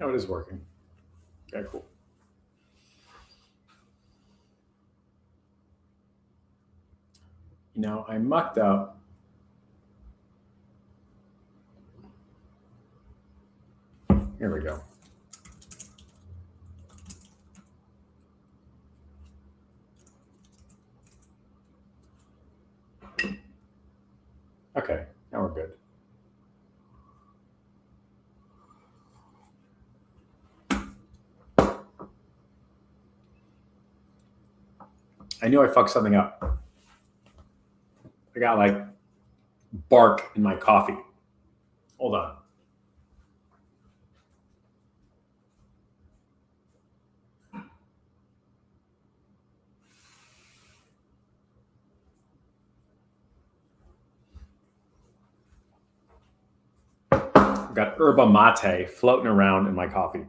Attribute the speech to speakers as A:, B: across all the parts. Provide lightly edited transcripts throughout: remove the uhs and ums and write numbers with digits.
A: Oh, it is working. Okay, cool. You know, I mucked up. Here we go. Okay, now we're good. I knew I fucked something up. I got like bark in my coffee. Hold on. I've got yerba mate floating around in my coffee.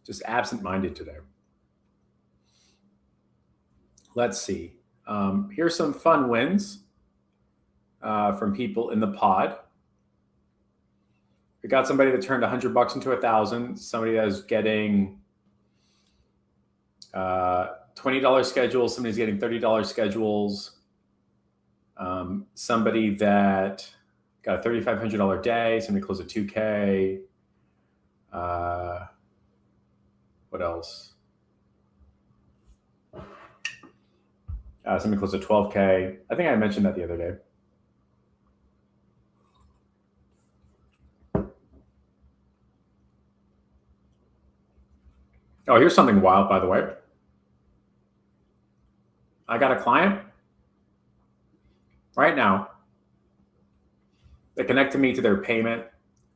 A: Just absent-minded today. Let's see. Here's some fun wins from people in the pod. We got somebody that turned $100 into 1,000. Somebody that's getting $20 schedules. Somebody's getting $30 schedules. Somebody that got a $3,500 day. Somebody closed a 2K. What else? Somebody closed a 12K. I think I mentioned that the other day. Oh, here's something wild, by the way. I got a client right now that connected me to their payment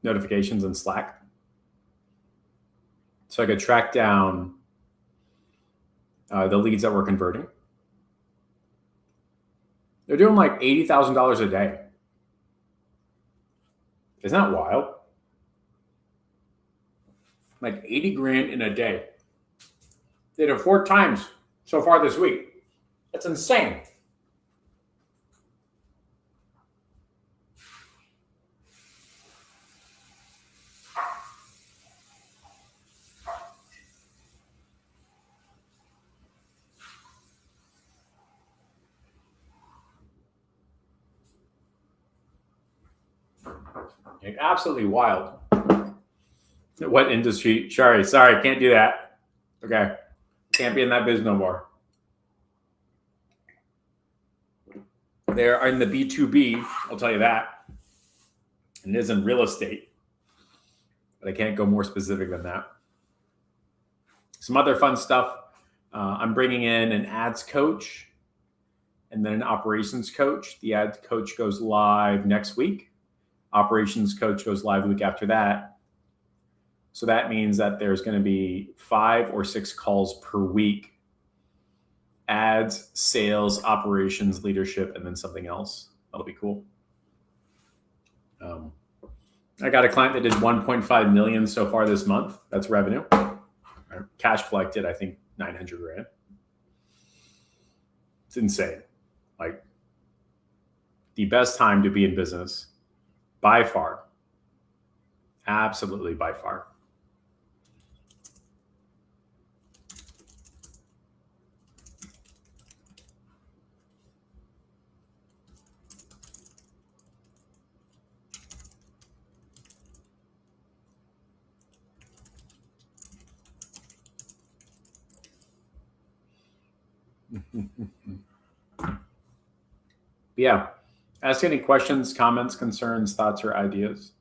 A: notifications in Slack. So I could track down the leads that we're converting. They're doing like $80,000 a day. Isn't that wild? Like 80 grand in a day. They did it 4 times so far this week. That's insane. Like, absolutely wild. What industry? Sorry, can't do that. Okay, can't be in that biz no more. They're in the B2B, I'll tell you that. And it is in real estate, but I can't go more specific than that. Some other fun stuff. I'm bringing in an ads coach and then an operations coach. The ads coach goes live next week. Operations coach goes live the week after that. So that means that there's going to be 5 or 6 calls per week. Ads, sales, operations, leadership, and then something else. That'll be cool. I got a client that did 1.5 million so far this month. That's revenue. Cash collected, I think 900 grand. It's insane. Like the best time to be in business by far. Absolutely by far. Yeah. Ask any questions, comments, concerns, thoughts, or ideas.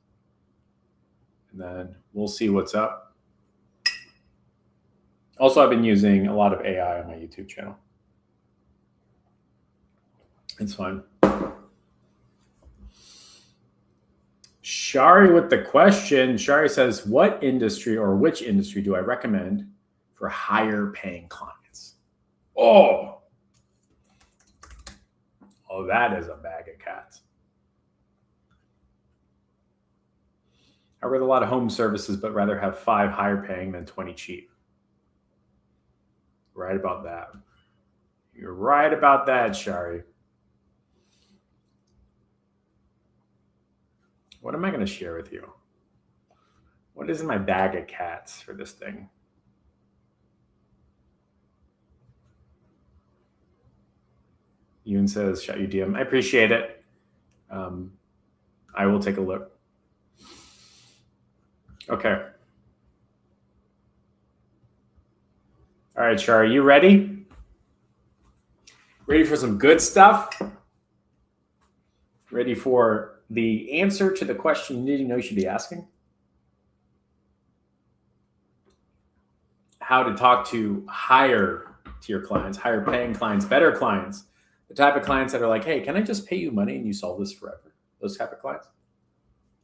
A: And then we'll see what's up. Also, I've been using a lot of AI on my YouTube channel. It's fun. Shari with the question. Shari says, what industry or which industry do I recommend for higher paying clients? Oh, that is a bag of cats. I read a lot of home services, but rather have 5 higher paying than 20 cheap. Right about that. You're right about that, Shari. What am I going to share with you? What is in my bag of cats for this thing? Yoon says, shot you DM. I appreciate it. I will take a look. Okay. All right, Char, are you ready? Ready for some good stuff? Ready for the answer to the question you didn't know you should be asking? How to talk to higher tier clients, higher paying clients, better clients, the type of clients that are like, hey, can I just pay you money and you solve this forever? Those type of clients.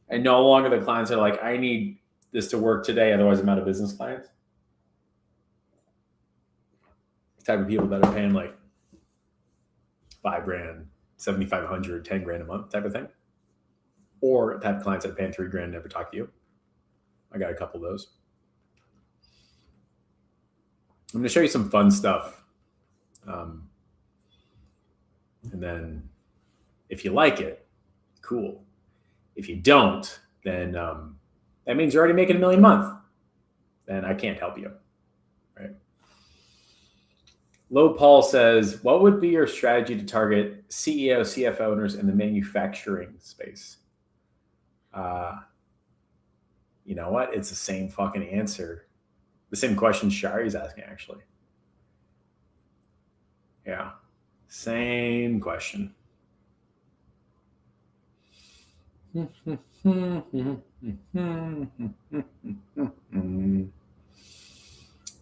A: And no longer the clients that are like, I need this to work today, otherwise I'm out of business clients. The type of people that are paying like $5,000, $7,500, $10,000 a month type of thing. Or type of clients that are paying $3,000 and never talk to you. I got a couple of those. I'm going to show you some fun stuff. And then if you like it, cool. If you don't, then that means you're already making $1 million a month. Then I can't help you, right? Low Paul says, what would be your strategy to target CEO, CFO owners in the manufacturing space? You know what? It's the same fucking answer. The same question Shari's asking, actually. Yeah. Same question. You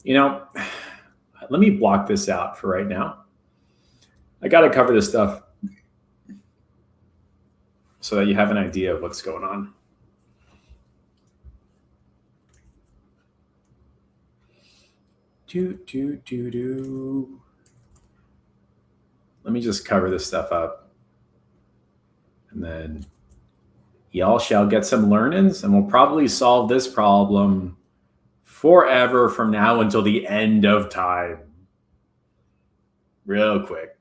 A: know, let me block this out for right now. I got to cover this stuff so that you have an idea of what's going on. Let me just cover this stuff up. And then y'all shall get some learnings, and we'll probably solve this problem forever from now until the end of time. Real quick.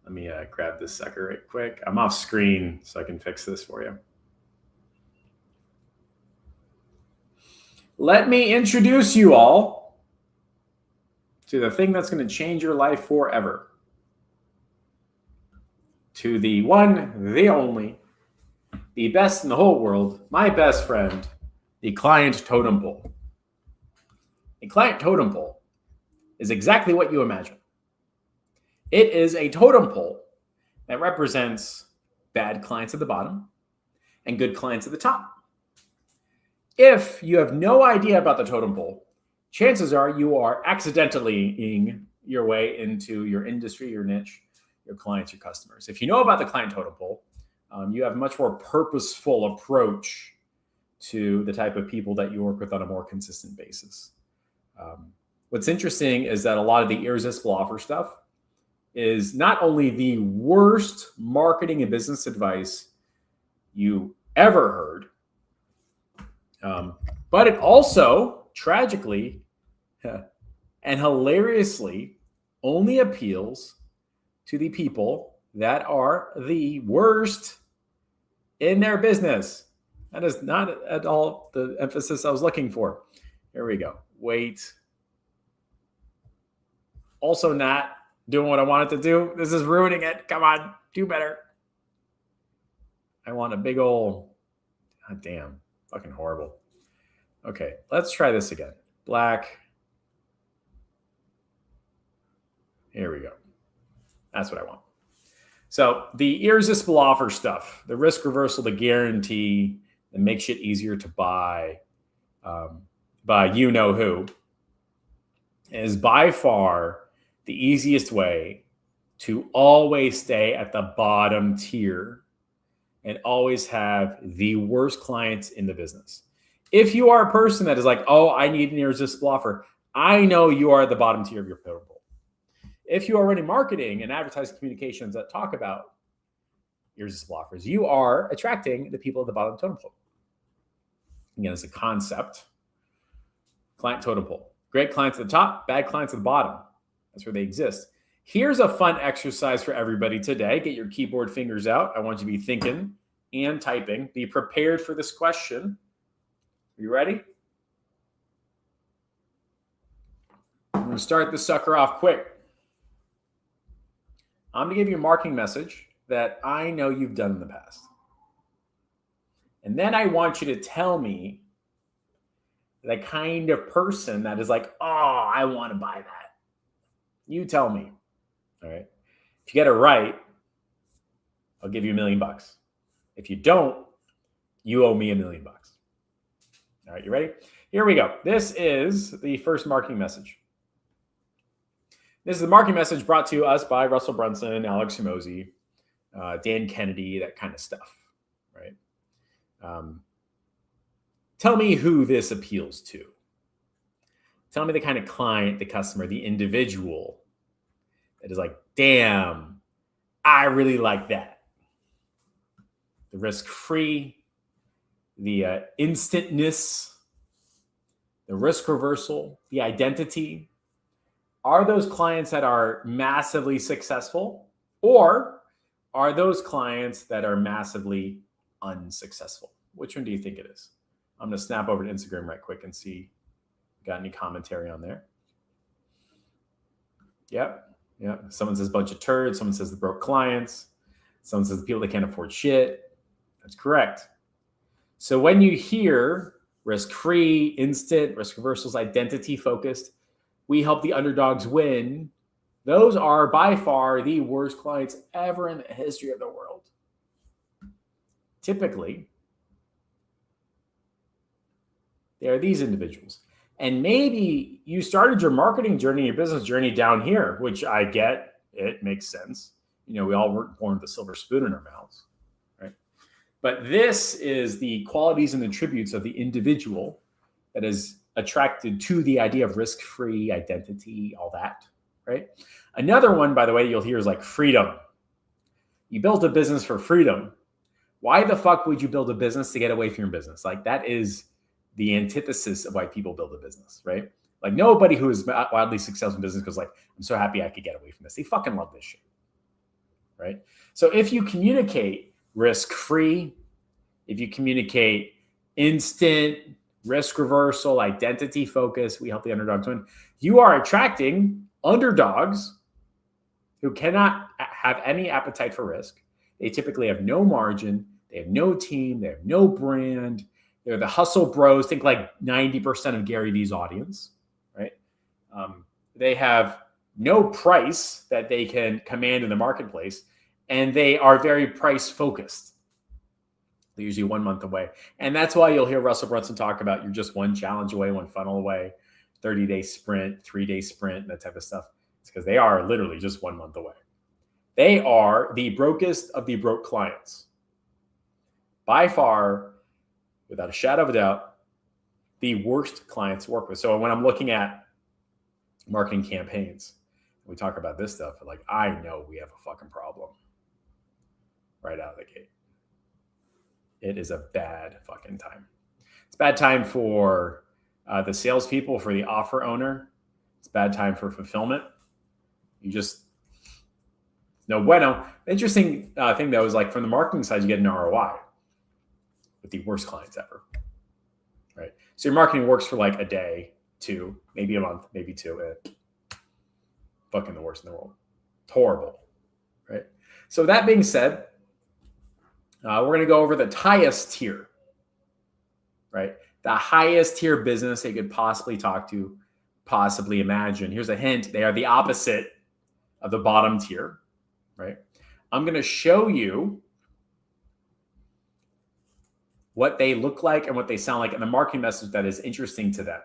A: Let me grab this sucker right quick. I'm off screen, so I can fix this for you. Let me introduce you all to the thing that's going to change your life forever. To the one, the only, the best in the whole world, my best friend, the client totem pole. A client totem pole is exactly what you imagine. It is a totem pole that represents bad clients at the bottom and good clients at the top. If you have no idea about the totem pole, chances are you are accidentally-ing your way into your industry, your niche, your clients, your customers. If you know about the client totem pole, you have a much more purposeful approach to the type of people that you work with on a more consistent basis. What's interesting is that a lot of the irresistible offer stuff is not only the worst marketing and business advice you ever heard, but it also tragically and hilariously only appeals to the people that are the worst in their business. That is not at all the emphasis I was looking for. Here we go. Wait. Also not doing what I wanted to do. This is ruining it. Come on, do better. I want a big old, god damn, fucking horrible. Okay, let's try this again. Black. Here we go. That's what I want. So the irresistible offer stuff, the risk reversal, the guarantee that makes shit easier to buy by you know who, is by far the easiest way to always stay at the bottom tier and always have the worst clients in the business. If you are a person that is like, oh, I need an irresistible offer, I know you are at the bottom tier of your totem pole. If you are running marketing and advertising communications that talk about irresistible offers, you are attracting the people at the bottom totem pole. Again, it's a concept. Client totem pole. Great clients at the top, bad clients at the bottom. That's where they exist. Here's a fun exercise for everybody today. Get your keyboard fingers out. I want you to be thinking and typing. Be prepared for this question. Are you ready? I'm going to start this sucker off quick. I'm going to give you a marketing message that I know you've done in the past. And then I want you to tell me the kind of person that is like, oh, I want to buy that. You tell me. All right. If you get it right, I'll give you $1 million. If you don't, you owe me $1 million. All right, you ready? Here we go. This is the first marketing message. This is the marketing message brought to us by Russell Brunson, Alex Hormozi, Dan Kennedy, that kind of stuff, right? Tell me who this appeals to. Tell me the kind of client, the customer, the individual that is like, damn, I really like that. The risk-free, the instantness, the risk reversal, the identity. Are those clients that are massively successful, or are those clients that are massively unsuccessful? Which one do you think it is? I'm going to snap over to Instagram right quick and see if you got any commentary on there. Yep. Someone says bunch of turds. Someone says the broke clients. Someone says the people that can't afford shit. That's correct. So when you hear risk-free, instant, risk reversals, identity-focused, we help the underdogs win, those are by far the worst clients ever in the history of the world. Typically, they are these individuals. And maybe you started your marketing journey, your business journey down here, which I get. It makes sense. We all weren't born with a silver spoon in our mouths, right? But this is the qualities and attributes of the individual that is attracted to the idea of risk-free, identity, all that, right? Another one, by the way, you'll hear is like freedom. You built a business for freedom. Why the fuck would you build a business to get away from your business? Like, that is the antithesis of why people build a business, right? Like, nobody who is wildly successful in business goes like, I'm so happy I could get away from this. They fucking love this shit, right? So if you communicate risk-free, if you communicate instant, risk reversal, identity focus, we help the underdogs win, you are attracting underdogs who cannot have any appetite for risk. They typically have no margin. They have no team. They have no brand. They're the hustle bros. Think like 90% of Gary Vee's audience, right? They have no price that they can command in the marketplace, and they are very price focused. They're usually 1 month away. And that's why you'll hear Russell Brunson talk about you're just one challenge away, one funnel away, 30-day sprint, 3-day sprint, that type of stuff. It's because they are literally just 1 month away. They are the brokest of the broke clients. By far, without a shadow of a doubt, the worst clients to work with. So when I'm looking at marketing campaigns, we talk about this stuff, like, I know we have a fucking problem right out of the gate. It is a bad fucking time. It's a bad time for the salespeople, for the offer owner. It's a bad time for fulfillment. You just, no bueno. The interesting thing, though, is like from the marketing side, you get an ROI with the worst clients ever, right? So your marketing works for like a day, 2, maybe a month, maybe 2. Fucking the worst in the world. It's horrible, right? So that being said, we're going to go over the highest tier, right? The highest tier business they could possibly talk to, possibly imagine. Here's a hint. They are the opposite of the bottom tier, right? I'm going to show you what they look like and what they sound like, and the marketing message that is interesting to them,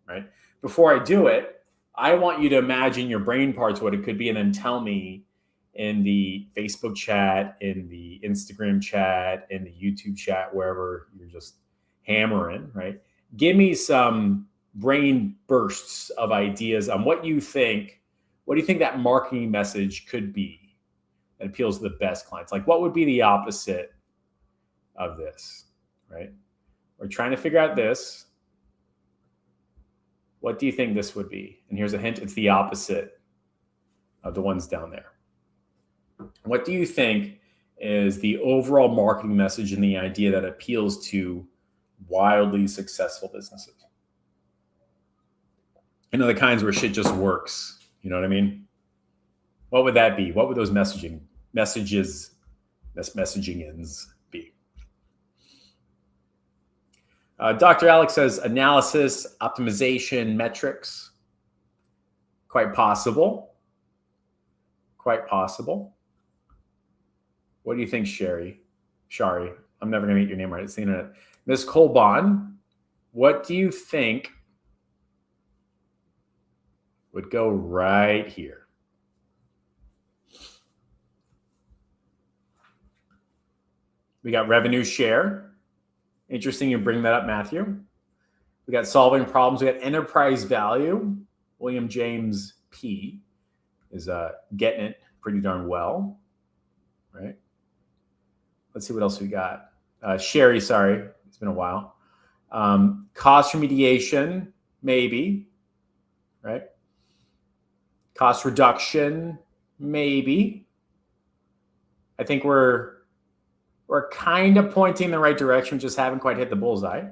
A: right? Before I do it, I want you to imagine your brain parts, what it could be, and then tell me in the Facebook chat, in the Instagram chat, in the YouTube chat, wherever you're just hammering, right? Give me some brain bursts of ideas on what you think. What do you think that marketing message could be that appeals to the best clients? Like, what would be the opposite of this, right? We're trying to figure out this. What do you think this would be? And here's a hint. It's the opposite of the ones down there. What do you think is the overall marketing message and the idea that appeals to wildly successful businesses. The kinds where shit just works. You know what I mean? What would that be? What would those messaging ends be? Dr. Alex says analysis, optimization, metrics. Quite possible. Quite possible. What do you think, Shari? I'm never going to get your name right. It's the internet. Ms. Colbon, what do you think would go right here? We got revenue share. Interesting you bring that up, Matthew. We got solving problems. We got enterprise value. William James P. is getting it pretty darn well, right? Let's see what else we got. Sherry, sorry, it's been a while. Cost remediation, maybe, right? Cost reduction, maybe. I think we're kind of pointing in the right direction, just haven't quite hit the bullseye.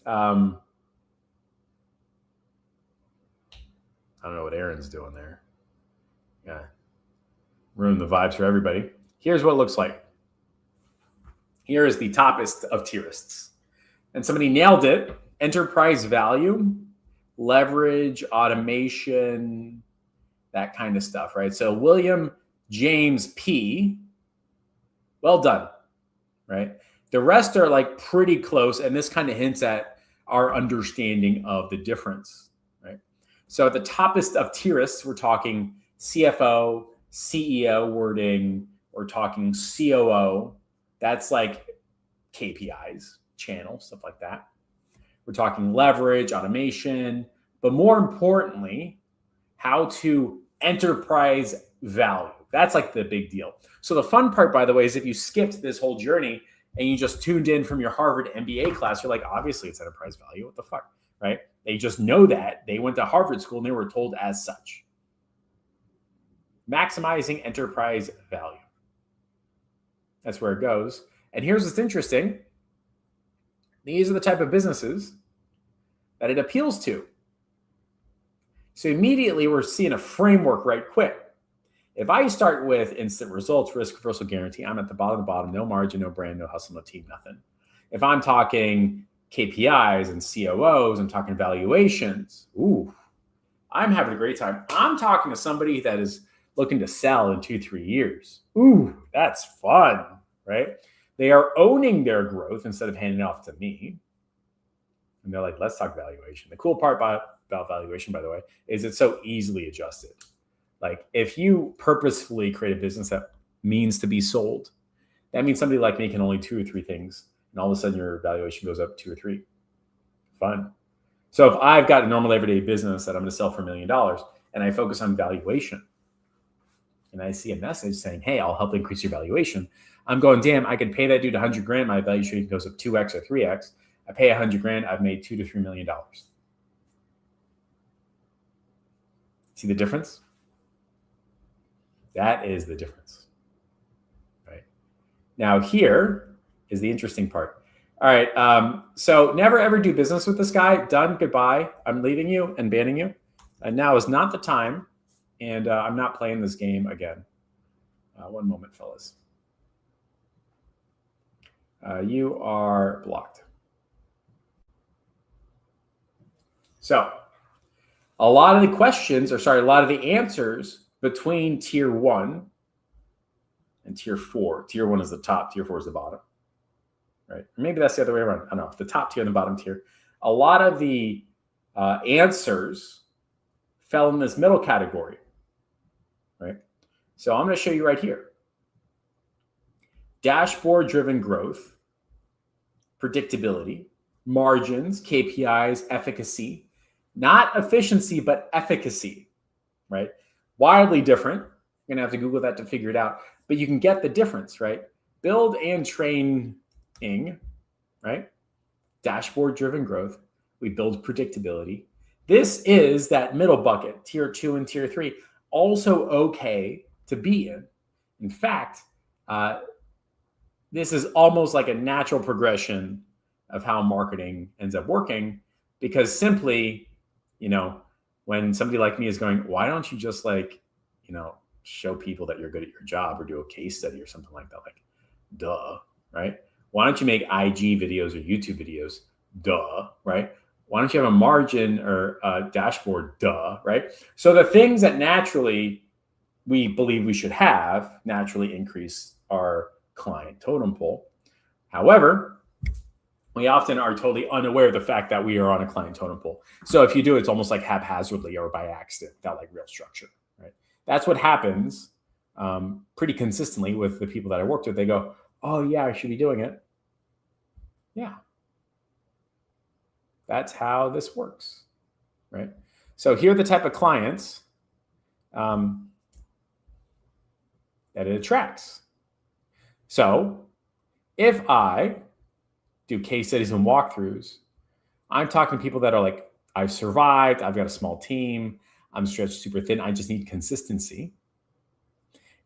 A: I don't know what Aaron's doing there. Yeah, ruin the vibes for everybody. Here's what it looks like. Here is the toppest of tierists. And somebody nailed it. Enterprise value, leverage, automation, that kind of stuff, right? So William James P., well done, right? The rest are like pretty close, and this kind of hints at our understanding of the difference, right? So at the toppest of tierists, we're talking CFO, CEO wording, we're talking COO. That's like KPIs, channel, stuff like that. We're talking leverage, automation, but more importantly, how to enterprise value. That's like the big deal. So the fun part, by the way, is if you skipped this whole journey and you just tuned in from your Harvard MBA class, you're like, obviously it's enterprise value. What the fuck, right? They just know that. They went to Harvard school and they were told as such. Maximizing enterprise value. That's where it goes. And here's what's interesting. These are the type of businesses that it appeals to. So immediately we're seeing a framework right quick. If I start with instant results, risk reversal guarantee, I'm at the bottom, no margin, no brand, no hustle, no team, nothing. If I'm talking KPIs and COOs, I'm talking valuations, ooh, I'm having a great time. I'm talking to somebody that is looking to sell in 2-3 years. Ooh, that's fun, right? They are owning their growth instead of handing it off to me. And they're like, let's talk valuation. The cool part about valuation, by the way, is it's so easily adjusted. Like if you purposefully create a business that means to be sold, that means somebody like me can only 2 or 3 things. And all of a sudden your valuation goes up 2 or 3. Fun. So if I've got a normal everyday business that I'm going to sell for $1 million and I focus on valuation and I see a message saying, hey, I'll help increase your valuation. I'm going, damn, I could pay that dude $100,000. My valuation goes up 2x or 3x. I pay $100,000. I've made $2 to $3 million. See the difference? That is the difference, right? Now here is the interesting part. All right, so never ever do business with this guy. Done, goodbye. I'm leaving you and banning you. And now is not the time, and I'm not playing this game again. One moment, fellas. You are blocked. So a lot of the answers between tier 1 and tier 4. Tier 1 is the top, tier 4 is the bottom, right? Or maybe that's the other way around. I don't know. The top tier and the bottom tier. A lot of the answers fell in this middle category, right? So I'm going to show you right here. Dashboard-driven growth, predictability, margins, KPIs, efficacy. Not efficiency, but efficacy, right? Wildly different. You're going to have to Google that to figure it out. But you can get the difference, right? Build and training, right? Dashboard-driven growth. We build predictability. This is that middle bucket, tier 2 and tier 3. Also okay to be in. In fact, this is almost like a natural progression of how marketing ends up working, because simply, when somebody like me is going, why don't you just show people that you're good at your job or do a case study or something like that? Like, duh, right? Why don't you make IG videos or YouTube videos? Duh, right? Why don't you have a margin or a dashboard? Duh, right? So the things that naturally we believe we should have naturally increase our client totem pole. However, we often are totally unaware of the fact that we are on a client totem pole. So if you do, it's almost like haphazardly or by accident, without like real structure, right? That's what happens pretty consistently with the people that I worked with. They go, oh yeah, I should be doing it. Yeah. That's how this works, right? So here are the type of clients that it attracts. So if I do case studies and walkthroughs, I'm talking to people that are like, I've survived, I've got a small team, I'm stretched super thin, I just need consistency.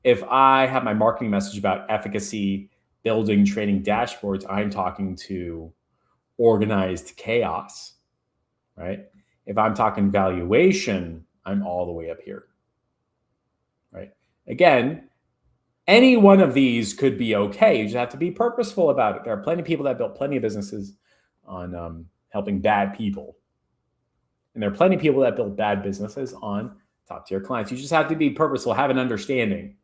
A: If I have my marketing message about efficacy, building, training dashboards, I'm talking to organized chaos, right? If I'm talking valuation, I'm all the way up here, right? Again, any one of these could be okay. You just have to be purposeful about it. There are plenty of people that built plenty of businesses on helping bad people. And there are plenty of people that build bad businesses on top tier clients. You just have to be purposeful, have an understanding.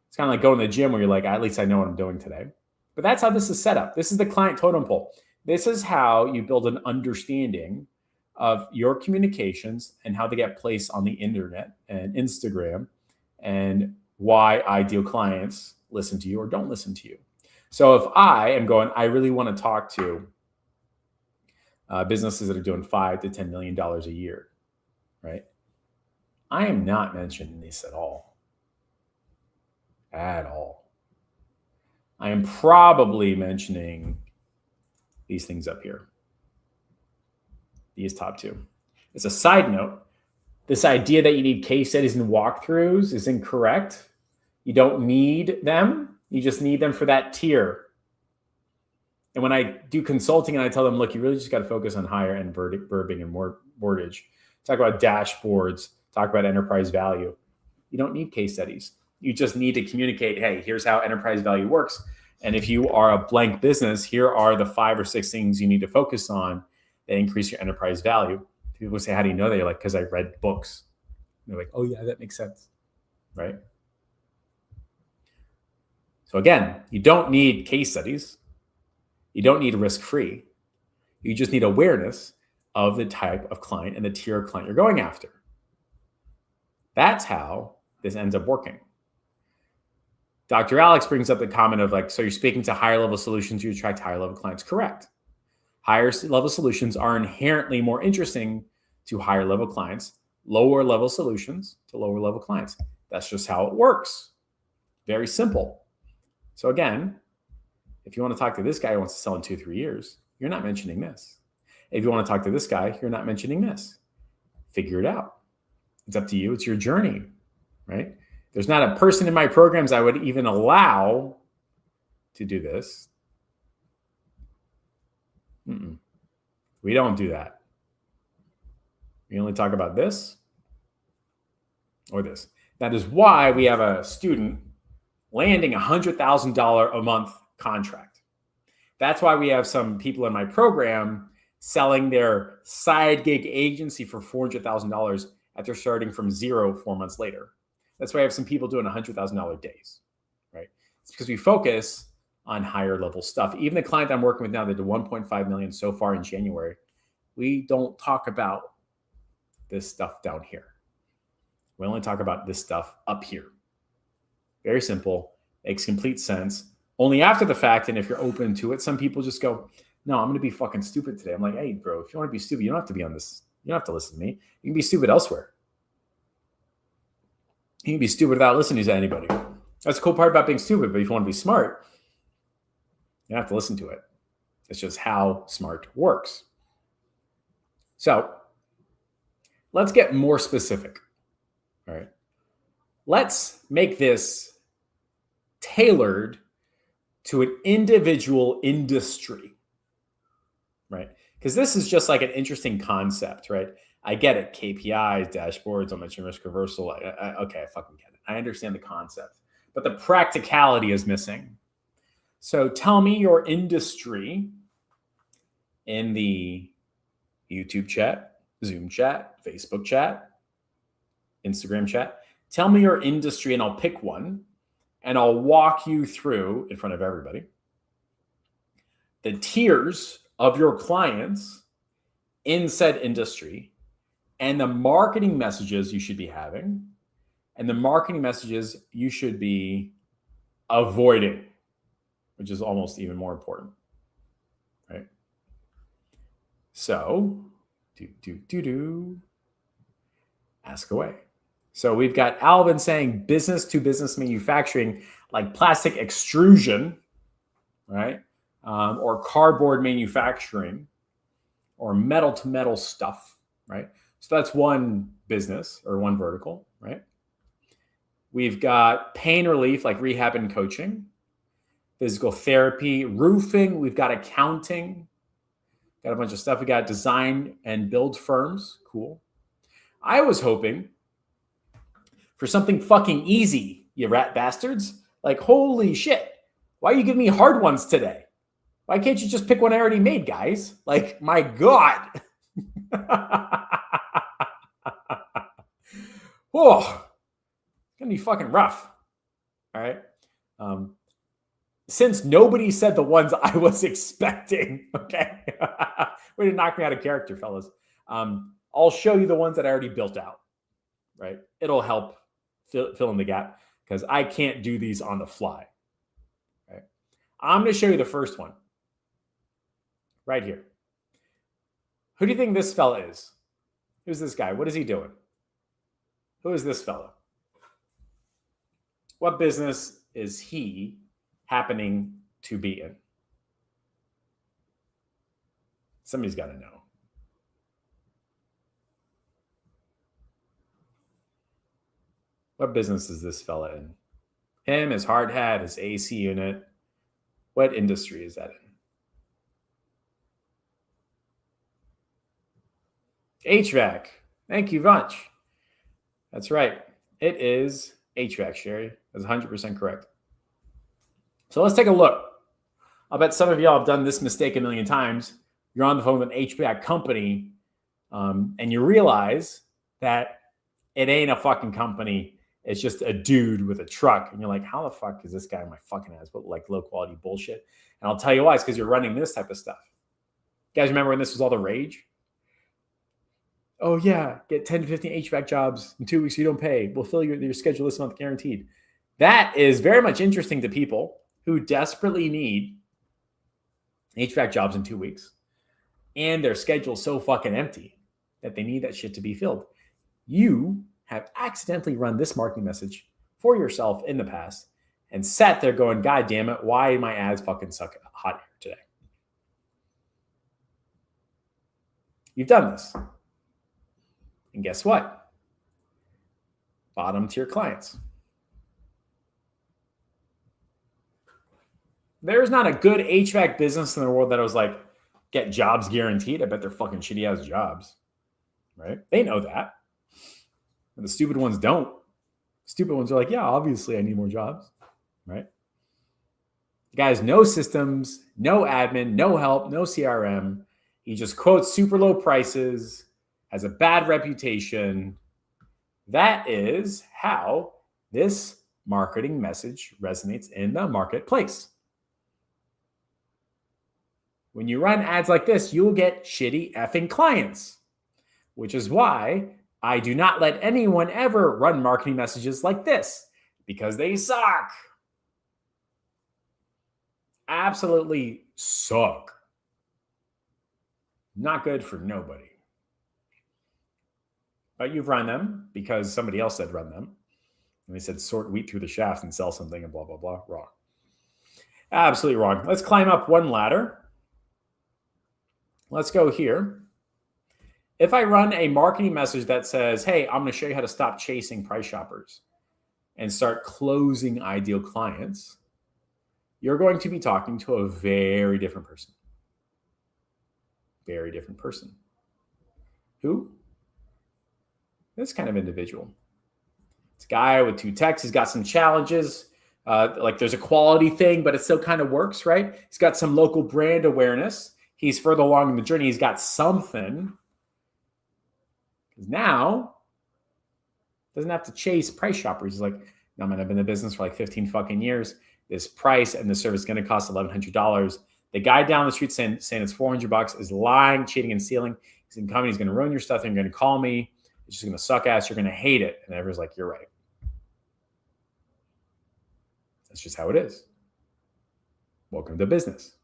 A: It's kind of like going to the gym where you're like, at least I know what I'm doing today. But that's how this is set up. This is the client totem pole. This is how you build an understanding of your communications and how they get placed on the internet and Instagram, and why ideal clients listen to you or don't listen to you. So if I am going, I really want to talk to businesses that are doing $5 to $10 million a year, right? I am not mentioning this at all. At all. I am probably mentioning these things up here. These top two. As a side note, this idea that you need case studies and walkthroughs is incorrect. You don't need them. You just need them for that tier. And when I do consulting and I tell them, look, you really just got to focus on higher end verbing and mortgage. Talk about dashboards. Talk about enterprise value. You don't need case studies. You just need to communicate, hey, here's how enterprise value works. And if you are a blank business, here are the 5 or 6 things you need to focus on that increase your enterprise value. People say, how do you know that? You're like, because I read books. And they're like, oh yeah, that makes sense, right? So again, you don't need case studies. You don't need risk-free. You just need awareness of the type of client and the tier of client you're going after. That's how this ends up working. Dr. Alex brings up the comment of like, so you're speaking to higher level solutions, you attract higher level clients. Correct. Higher level solutions are inherently more interesting to higher level clients, lower level solutions to lower level clients. That's just how it works. Very simple. So again, if you want to talk to this guy who wants to sell in 2-3 years, you're not mentioning this. If you want to talk to this guy, you're not mentioning this. Figure it out. It's up to you. It's your journey, right? There's not a person in my programs I would even allow to do this. We don't do that. We only talk about this or this. That is why we have a student landing $100,000 a month contract. That's why we have some people in my program selling their side gig agency for $400,000 after starting from zero 4 months later. That's why I have some people doing $100,000 days, right? It's because we focus on higher level stuff. Even the client I'm working with now that did 1.5 million so far in January, we don't talk about this stuff down here. We only talk about this stuff up here. Very simple, makes complete sense. Only after the fact, and if you're open to it, some people just go, no, I'm going to be fucking stupid today. I'm like, hey, bro, if you want to be stupid, you don't have to be on this. You don't have to listen to me. You can be stupid elsewhere. You can be stupid without listening to anybody. That's the cool part about being stupid. But if you want to be smart, you have to listen to it. It's just how smart works. So let's get more specific. All right. Let's make this tailored to an individual industry. right? Because this is just like an interesting concept, right? I get it. KPIs, dashboards, don't mention risk reversal. Okay, I fucking get it. I understand the concept, but the practicality is missing. So tell me your industry in the YouTube chat, Zoom chat, Facebook chat, Instagram chat. Tell me your industry and I'll pick one and I'll walk you through in front of everybody the tiers of your clients in said industry and the marketing messages you should be having and the marketing messages you should be avoiding, which is almost even more important, right? So, ask away. So we've got Alvin saying business to business manufacturing, like plastic extrusion, right? Or cardboard manufacturing, or metal to metal stuff, right? So that's one business or one vertical, right? We've got pain relief, like rehab and coaching, physical therapy, roofing. We've got accounting, got a bunch of stuff. We got design and build firms. Cool. I was hoping for something fucking easy, you rat bastards. Like, holy shit. Why are you giving me hard ones today? Why can't you just pick one I already made, guys? Like, my God. Oh, it's going to be fucking rough. All right. Since nobody said the ones I was expecting, okay? Way to knock me out of character, fellas. I'll show you the ones that I already built out, right? It'll help fill in the gap because I can't do these on the fly, right? I'm going to show you the first one right here. Who do you think this fella is? Who's this guy? What is he doing? Who is this fella? What business is he happening to be in? Somebody's got to know. What business is this fella in? Him, his hard hat, his AC unit. What industry is that in? HVAC. Thank you much. That's right. It is HVAC, Sherry. That's 100% correct. So let's take a look. I'll bet some of y'all have done this mistake a million times. You're on the phone with an HVAC company, and you realize that it ain't a fucking company. It's just a dude with a truck. And you're like, how the fuck is this guy in my fucking ass? But like low quality bullshit. And I'll tell you why. It's because you're running this type of stuff. You guys remember when this was all the rage? Oh, yeah, get 10 to 15 HVAC jobs in 2 weeks. You don't pay. We'll fill your schedule this month guaranteed. That is very much interesting to people who desperately need HVAC jobs in 2 weeks. And their schedule's so fucking empty that they need that shit to be filled. You have accidentally run this marketing message for yourself in the past and sat there going, God damn it, why my ads fucking suck hot here today? You've done this. And guess what? Bottom tier clients. There's not a good HVAC business in the world that was like, get jobs guaranteed. I bet they're fucking shitty ass jobs, right? They know that. And the stupid ones don't. Stupid ones are like, yeah, obviously I need more jobs, right? The guy has no systems, no admin, no help, no CRM. He just quotes super low prices, has a bad reputation. That is how this marketing message resonates in the marketplace. When you run ads like this, you'll get shitty effing clients, which is why I do not let anyone ever run marketing messages like this because they suck. Absolutely suck. Not good for nobody. But you've run them because somebody else said run them. And they said sort wheat through the shaft and sell something and blah, blah, blah. Wrong. Absolutely wrong. Let's climb up one ladder. Let's go here. If I run a marketing message that says, hey, I'm going to show you how to stop chasing price shoppers and start closing ideal clients, you're going to be talking to a very different person. Very different person. Who? This kind of individual. It's a guy with 2 techs. He's got some challenges. Like there's a quality thing, but it still kind of works, right? He's got some local brand awareness. He's further along in the journey. He's got something. Now, doesn't have to chase price shoppers. He's like, no, man, I've been in the business for like 15 fucking years. This price and the service is going to cost $1,100. The guy down the street saying it's $400 is lying, cheating, and stealing. He's in company. He's going to ruin your stuff. And you're going to call me. It's just going to suck ass. You're going to hate it. And everyone's like, you're right. That's just how it is. Welcome to business.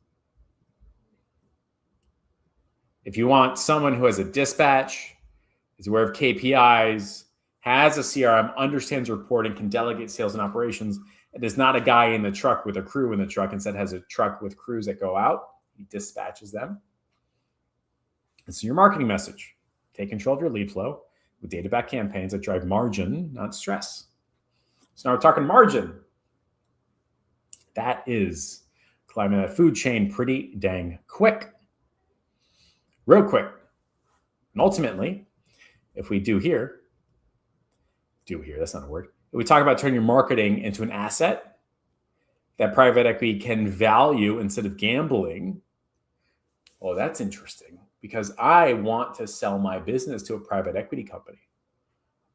A: If you want someone who has a dispatch, is aware of KPIs, has a CRM, understands reporting, can delegate sales and operations, and is not a guy in the truck with a crew in the truck, instead has a truck with crews that go out, he dispatches them. And so your marketing message, take control of your lead flow with data-backed campaigns that drive margin, not stress. So now we're talking margin. That is climbing that food chain pretty dang quick. Real quick. And ultimately, if we do here, that's not a word. If we talk about turning your marketing into an asset that private equity can value instead of gambling, well, that's interesting because I want to sell my business to a private equity company.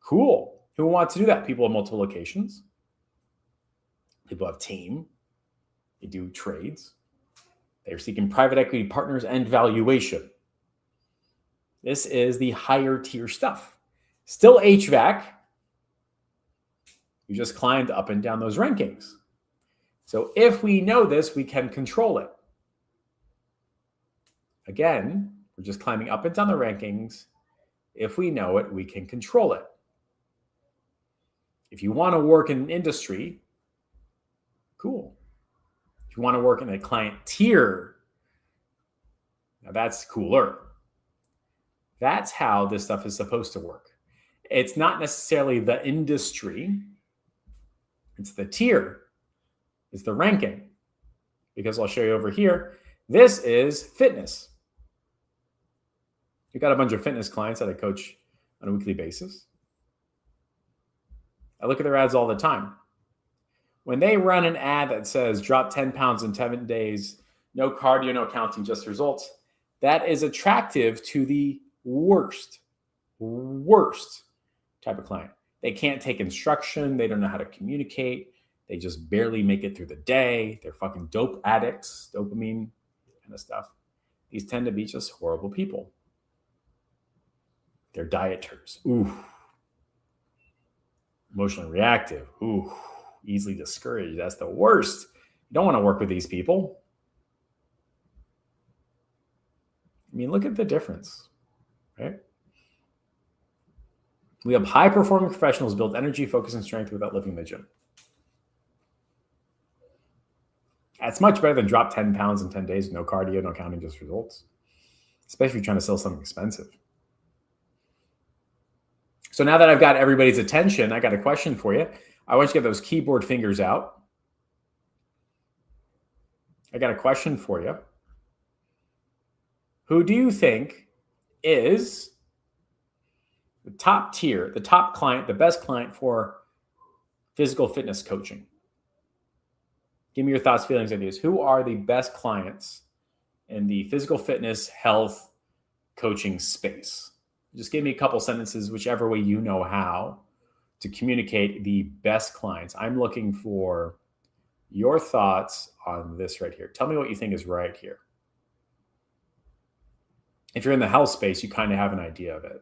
A: Cool. Who wants to do that? People have multiple locations. People have team. They do trades. They're seeking private equity partners and valuation. This is the higher tier stuff. Still HVAC. You just climbed up and down those rankings. So if we know this, we can control it. Again, we're just climbing up and down the rankings. If we know it, we can control it. If you want to work in an industry, cool. If you want to work in a client tier, now that's cooler. That's how this stuff is supposed to work. It's not necessarily the industry. It's the tier. It's the ranking. Because I'll show you over here. This is fitness. You've got a bunch of fitness clients that I coach on a weekly basis. I look at their ads all the time. When they run an ad that says drop 10 pounds in 7 days, no cardio, no counting, just results, that is attractive to the worst type of client. They can't take instruction. They don't know how to communicate. They just barely make it through the day. They're fucking dope addicts, dopamine kind of stuff. These tend to be just horrible people. They're dieters. Ooh. Emotionally reactive. Ooh. Easily discouraged. That's the worst. You don't want to work with these people. I mean, look at the difference, right? We have high-performing professionals build energy, focus, and strength without living in the gym. That's much better than drop 10 pounds in 10 days, no cardio, no counting, just results. Especially if you're trying to sell something expensive. So now that I've got everybody's attention, I got a question for you. I want you to get those keyboard fingers out. I got a question for you. Who do you think is the top tier, the top client, the best client for physical fitness coaching? Give me your thoughts, feelings, ideas. Who are the best clients in the physical fitness, health, coaching space? Just give me a couple sentences, whichever way you know how, to communicate the best clients. I'm looking for your thoughts on this right here. Tell me what you think is right here. If you're in the health space, you kind of have an idea of it.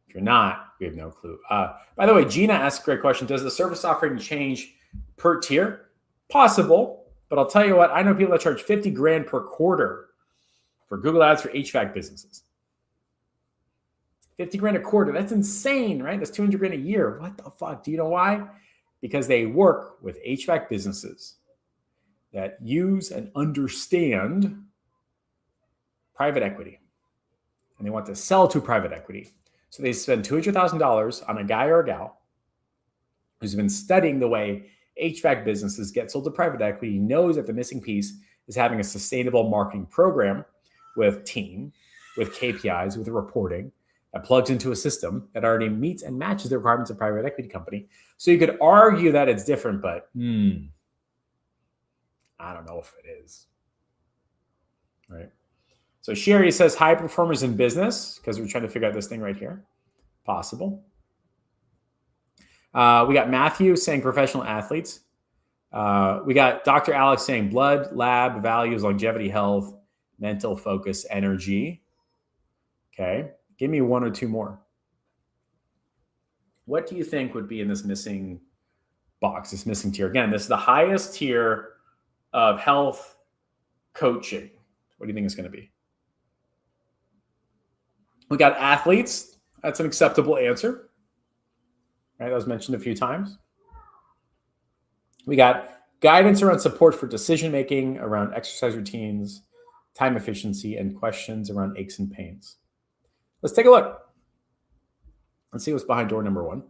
A: If you're not, we have no clue. By the way, Gina asked a great question. Does the service offering change per tier? Possible, but I'll tell you what, I know people that charge 50 grand per quarter for Google Ads for HVAC businesses. 50 grand a quarter. That's insane, right? That's 200 grand a year. What the fuck? Do you know why? Because they work with HVAC businesses that use and understand private equity. And they want to sell to private equity. So they spend $200,000 on a guy or a gal who's been studying the way HVAC businesses get sold to private equity, knows that the missing piece is having a sustainable marketing program with team, with KPIs, with reporting that plugs into a system that already meets and matches the requirements of a private equity company. So you could argue that it's different, but I don't know if it is. Right. So Sherry says high performers in business, because we're trying to figure out this thing right here. Possible. We got Matthew saying professional athletes. We got Dr. Alex saying blood, lab, values, longevity, health, mental focus, energy. Okay. Give me one or two more. What do you think would be in this missing box, this missing tier? Again, this is the highest tier of health coaching. What do you think it's going to be? We got athletes. That's an acceptable answer. Right, that was mentioned a few times. We got guidance around support for decision-making, around exercise routines, time efficiency, and questions around aches and pains. Let's take a look. Let's see what's behind door number one.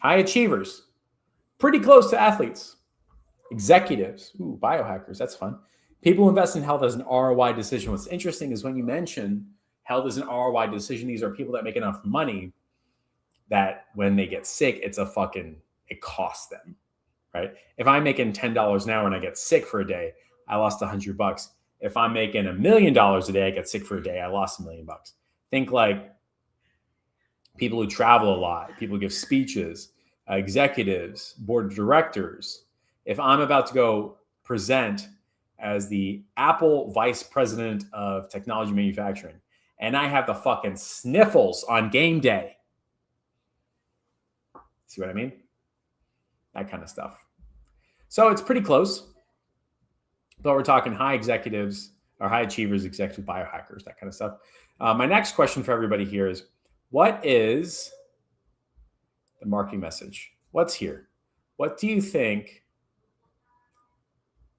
A: High achievers. Pretty close to athletes. Executives. Ooh, biohackers. That's fun. People who invest in health as an ROI decision. What's interesting is when you mention health as an ROI decision, these are people that make enough money that when they get sick, it costs them, right? If I'm making $10 an hour and I get sick for a day, I lost $100. If I'm making $1 million a day, I get sick for a day, I lost $1 million. Think like people who travel a lot, people who give speeches, executives, board of directors. If I'm about to go present as the Apple vice president of technology manufacturing, and I have the fucking sniffles on game day. See what I mean? That kind of stuff. So it's pretty close. But we're talking high executives or high achievers, executive biohackers, that kind of stuff. My next question for everybody here is, what is the marketing message? What's here? What do you think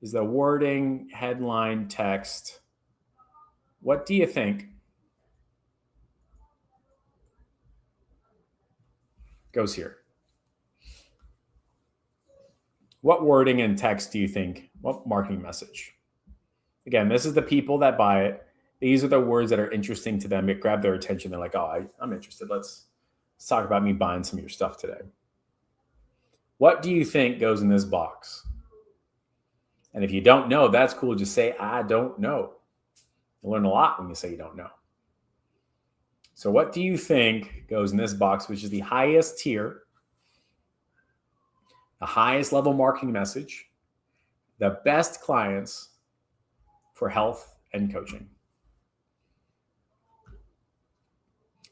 A: is the wording, headline, text? What do you think goes here? What wording and text do you think? What marketing message? Again, this is the people that buy it. These are the words that are interesting to them. It grab their attention. They're like, oh, I'm interested. Let's talk about me buying some of your stuff today. What do you think goes in this box? And if you don't know, that's cool. Just say, I don't know. You learn a lot when you say you don't know. So what do you think goes in this box, which is the highest tier, the highest level marketing message, the best clients for health and coaching?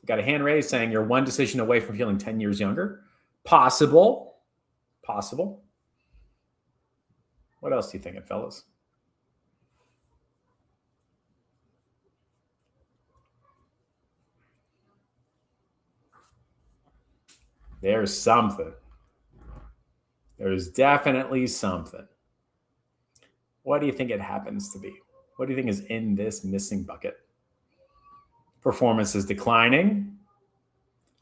A: Got a hand raised saying you're one decision away from feeling 10 years younger. Possible. Possible. What else do you think, fellas? There's something. There's definitely something. What do you think it happens to be? What do you think is in this missing bucket? Performance is declining,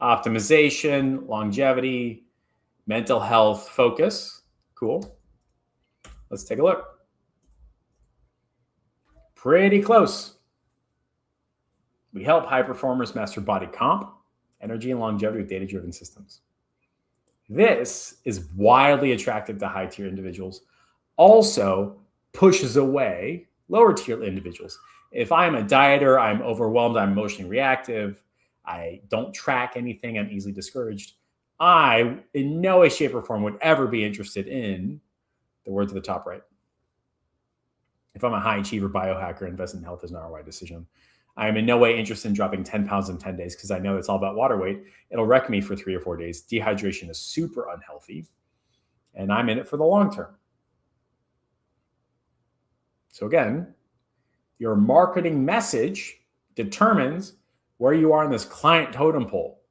A: optimization, longevity, mental health focus. Cool. Let's take a look. Pretty close. We help high performers master body comp, energy, and longevity with data-driven systems. This is wildly attractive to high-tier individuals. Also pushes away lower-tier individuals. If I'm a dieter, I'm overwhelmed, I'm emotionally reactive, I don't track anything, I'm easily discouraged, I, in no way, shape, or form, would ever be interested in the words at the top right. If I'm a high achiever biohacker, invest in health as an ROI decision, I am in no way interested in dropping 10 pounds in 10 days because I know it's all about water weight. It'll wreck me for 3 or 4 days. Dehydration is super unhealthy, and I'm in it for the long term. So again, your marketing message determines where you are in this client totem pole.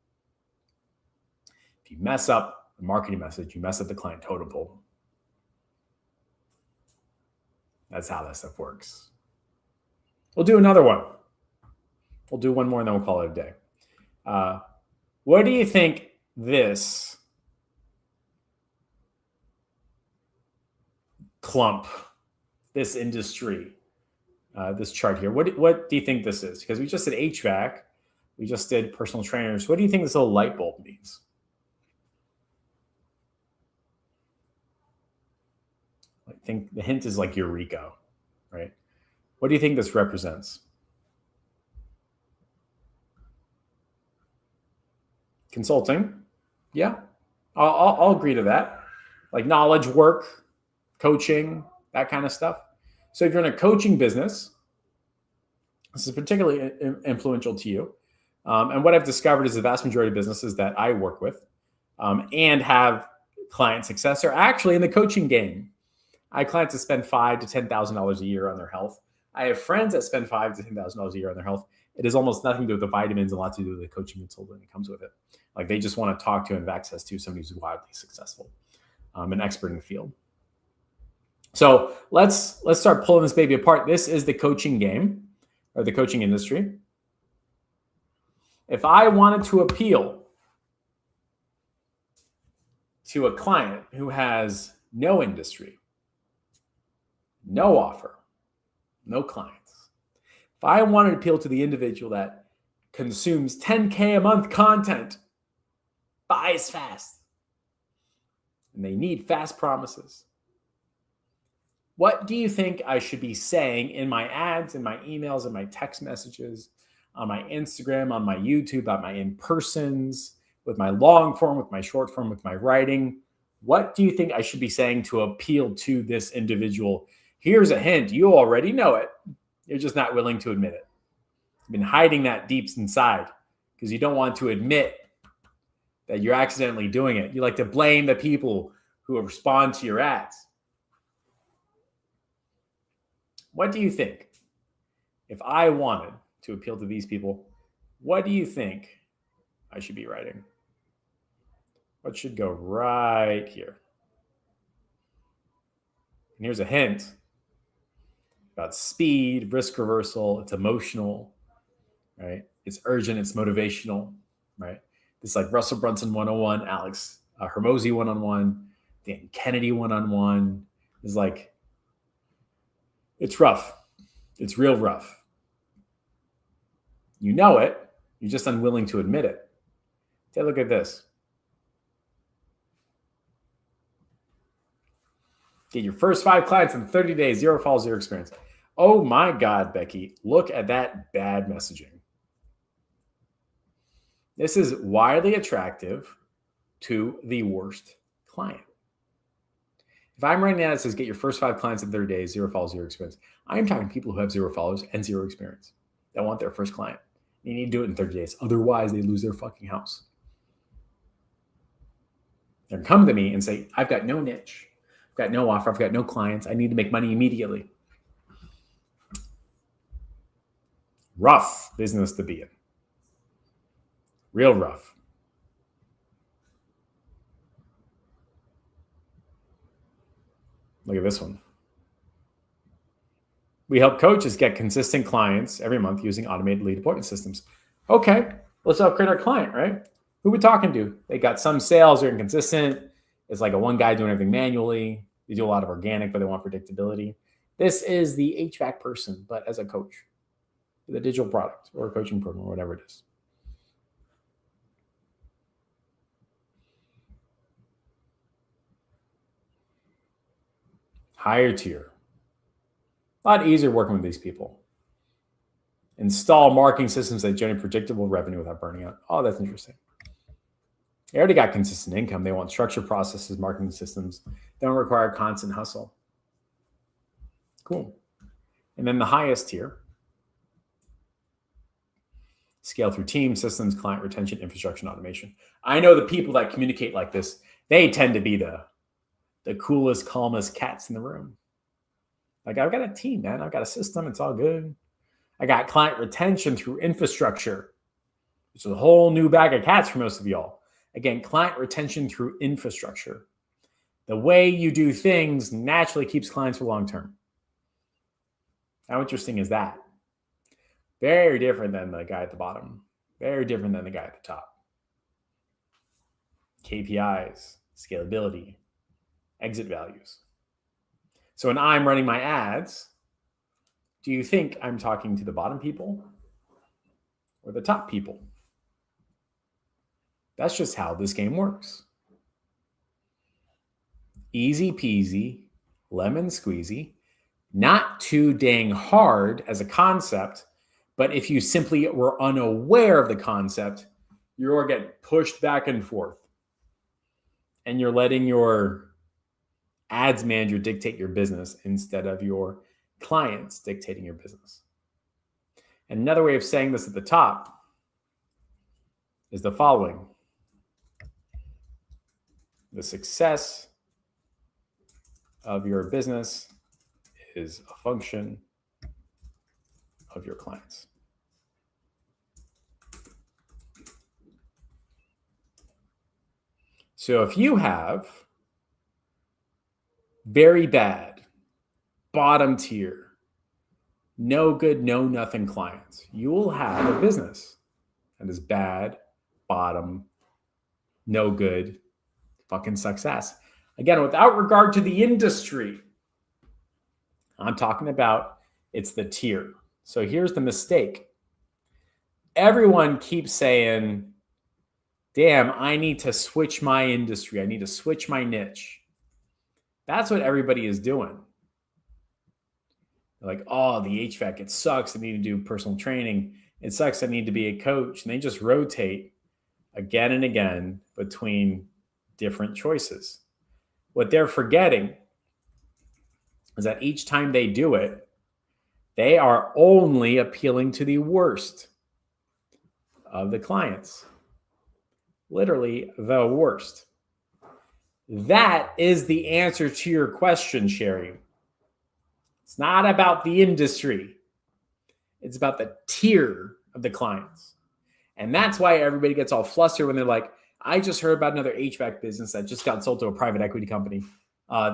A: If you mess up the marketing message, you mess up the client totem pole. That's how that stuff works. We'll do another one. We'll do one more and then we'll call it a day. What do you think this clump, this industry, this chart here. What do you think this is? Because we just did HVAC. We just did personal trainers. What do you think this little light bulb means? I think the hint is like Eureka, right? What do you think this represents? Consulting. Yeah, I'll agree to that. Like knowledge work, coaching, that kind of stuff. So if you're in a coaching business, this is particularly influential to you. And what I've discovered is the vast majority of businesses that I work with and have client success are actually in the coaching game. I have clients that spend $5,000 to $10,000 a year on their health. I have friends that spend $5,000 to $10,000 a year on their health. It has almost nothing to do with the vitamins and a lot to do with the coaching consultant that comes with it. Like they just want to talk to and have access to somebody who's wildly successful, an expert in the field. So let's start pulling this baby apart. This is the coaching game or the coaching industry. If I wanted to appeal to a client who has no industry, no offer, no clients, if I wanted to appeal to the individual that consumes 10K a month content, buys fast, and they need fast promises, what do you think I should be saying in my ads, in my emails, in my text messages, on my Instagram, on my YouTube, on my in-persons, with my long form, with my short form, with my writing? What do you think I should be saying to appeal to this individual? Here's a hint. You already know it. You're just not willing to admit it. You've been hiding that deep inside because you don't want to admit that you're accidentally doing it. You like to blame the people who respond to your ads. What do you think? If I wanted to appeal to these people, what do you think I should be writing? What should go right here? And here's a hint about speed, risk reversal. It's emotional, right? It's urgent. It's motivational, right? It's like Russell Brunson 101, Alex Hormozi 1-on-1, Dan Kennedy 1-on-1. It's like, it's rough. It's real rough. You know it. You're just unwilling to admit it. Take a look at this. Get your first 5 clients in 30 days, 0 falls, 0 experience. Oh my God, Becky, look at that bad messaging. This is wildly attractive to the worst client. If I'm writing that, it says get your first 5 clients in 30 days, 0 followers, 0 experience. I'm talking to people who have 0 followers and 0 experience that want their first client. You need to do it in 30 days. Otherwise, they lose their fucking house. They're going to come to me and say, I've got no niche. I've got no offer. I've got no clients. I need to make money immediately. Rough business to be in. Real rough. Look at this one. We help coaches get consistent clients every month using automated lead appointment systems. Okay, let's upgrade our client, right? Who are we talking to? They got some sales, they're inconsistent. It's like a one guy doing everything manually. They do a lot of organic, but they want predictability. This is the HVAC person, but as a coach, with a digital product or a coaching program or whatever it is. Higher tier. A lot easier working with these people. Install marketing systems that generate predictable revenue without burning out. Oh, that's interesting. They already got consistent income. They want structured processes, marketing systems. They don't require constant hustle. Cool. And then the highest tier. Scale through team, systems, client retention, infrastructure, and automation. I know the people that communicate like this, they tend to be the coolest, calmest cats in the room. Like, I've got a team, man. I've got a system. It's all good. I got client retention through infrastructure, which is a whole new bag of cats for most of y'all. Again, client retention through infrastructure. The way you do things naturally keeps clients for long term. How interesting is that? Very different than the guy at the bottom. Very different than the guy at the top. KPIs, scalability, exit values. So when I'm running my ads, Do you think I'm talking to the bottom people or the top people? That's just how this game works. Easy peasy, lemon squeezy, not too dang hard as a concept, but if you simply were unaware of the concept, you're getting pushed back and forth. And you're letting your ads manager dictate your business instead of your clients dictating your business. And another way of saying this at the top is the following. The success of your business is a function of your clients. So if you have very bad, bottom tier, no good, no nothing clients, you will have a business that is bad, bottom, no good, fucking success. Again, without regard to the industry, I'm talking about it's the tier. So here's the mistake. Everyone keeps saying, damn, I need to switch my industry. I need to switch my niche. That's what everybody is doing. They're like, oh, the HVAC, it sucks. I need to do personal training. It sucks. I need to be a coach. And they just rotate again and again between different choices. What they're forgetting is that each time they do it, they are only appealing to the worst of the clients. Literally the worst. That is the answer to your question, Sherry. It's not about the industry. It's about the tier of the clients. And that's why everybody gets all flustered when they're like, I just heard about another HVAC business that just got sold to a private equity company.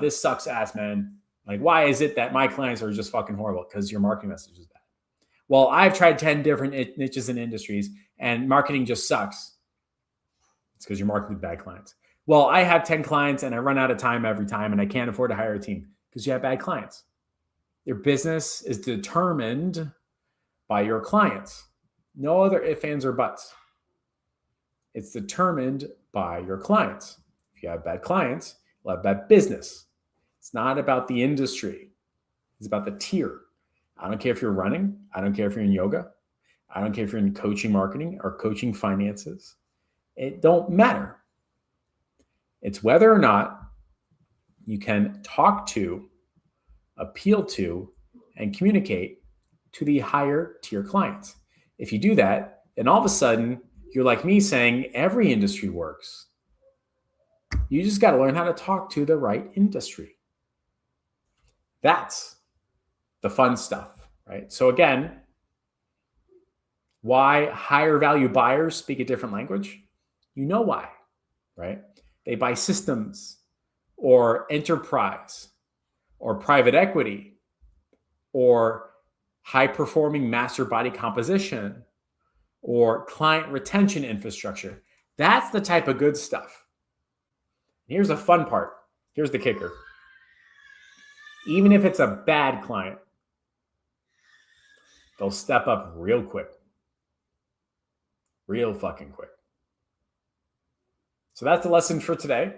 A: This sucks ass, man. Like, why is it that my clients are just fucking horrible? Because your marketing message is bad. Well, I've tried 10 different niches and industries, and marketing just sucks. It's because you're marketing to bad clients. Well, I have 10 clients, and I run out of time every time, and I can't afford to hire a team because you have bad clients. Your business is determined by your clients. No other ifs, ands, or buts. It's determined by your clients. If you have bad clients, you'll have bad business. It's not about the industry. It's about the tier. I don't care if you're running. I don't care if you're in yoga. I don't care if you're in coaching marketing or coaching finances. It don't matter. It's whether or not you can talk to, appeal to, and communicate to the higher tier clients. If you do that, then all of a sudden, you're like me saying every industry works. You just got to learn how to talk to the right industry. That's the fun stuff, right? So again, why higher value buyers speak a different language? You know why, right? They buy systems or enterprise or private equity or high-performing master body composition or client retention infrastructure. That's the type of good stuff. Here's the fun part. Here's the kicker. Even if it's a bad client, they'll step up real quick. Real fucking quick. So that's the lesson for today.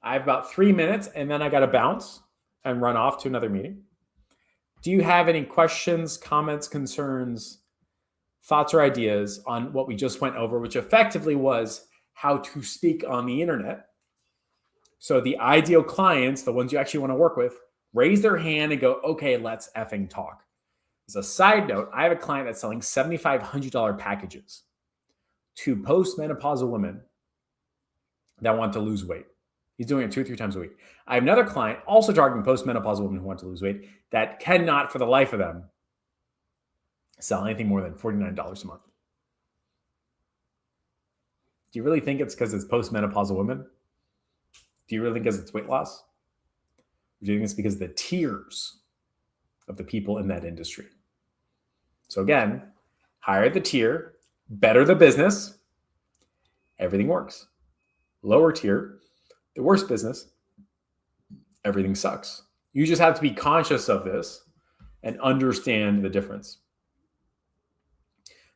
A: I have about 3 minutes and then I got to bounce and run off to another meeting. Do you have any questions, comments, concerns, thoughts, or ideas on what we just went over, which effectively was how to speak on the internet? So the ideal clients, the ones you actually want to work with, raise their hand and go, okay, let's effing talk. As a side note, I have a client that's selling $7,500 packages to postmenopausal women that want to lose weight. He's doing it 2 or 3 times a week. I have another client also targeting postmenopausal women who want to lose weight that cannot, for the life of them, sell anything more than $49 a month. Do you really think it's because it's postmenopausal women? Do you really think it's weight loss? Or do you think it's because of the tiers of the people in that industry? So again, higher the tier, better the business, everything works. Lower tier, the worst business, everything sucks. You just have to be conscious of this and understand the difference.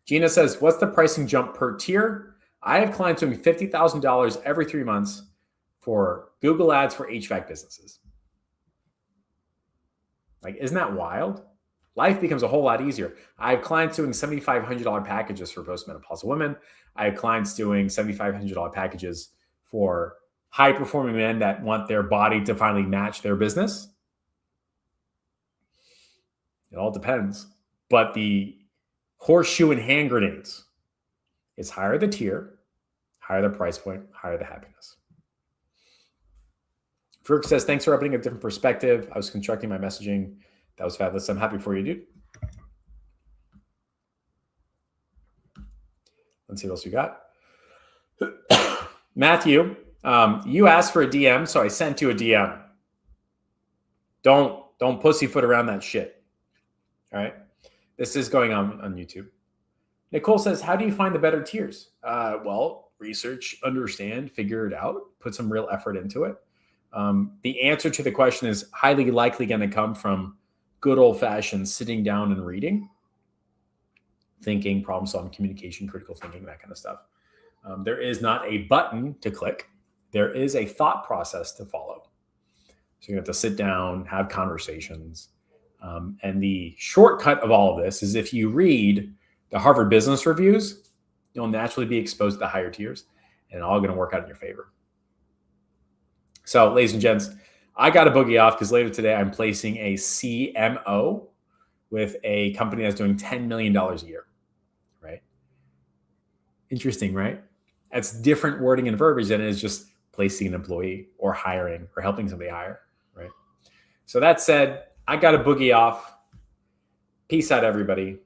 A: Gina says, what's the pricing jump per tier? I have clients doing $50,000 every 3 months for Google Ads for HVAC businesses. Like, isn't that wild? Life becomes a whole lot easier. I have clients doing $7,500 packages for postmenopausal women. I have clients doing $7,500 packages for high-performing men that want their body to finally match their business. It all depends. But the horseshoe and hand grenades is higher the tier, higher the price point, higher the happiness. Ferg says, thanks for opening a different perspective. I was constructing my messaging. That was fabulous. I'm happy for you, dude. Let's see what else we got. Matthew, you asked for a DM, so I sent you a DM. Don't pussyfoot around that shit. All right. This is going on YouTube. Nicole says, how do you find the better tiers? Well, research, understand, figure it out, put some real effort into it. The answer to the question is highly likely going to come from good old-fashioned sitting down and reading, thinking, problem solving, communication, critical thinking, that kind of stuff. There is not a button to click. There is a thought process to follow. So you have to sit down, have conversations. And the shortcut of all of this is if you read the Harvard Business Reviews, you'll naturally be exposed to the higher tiers, and it's all going to work out in your favor. So, ladies and gents, I got to boogie off because later today I'm placing a CMO with a company that's doing $10 million a year, right? Interesting, right? That's different wording and verbiage than it is just placing an employee or hiring or helping somebody hire, right? So that said, I got to boogie off. Peace out, everybody.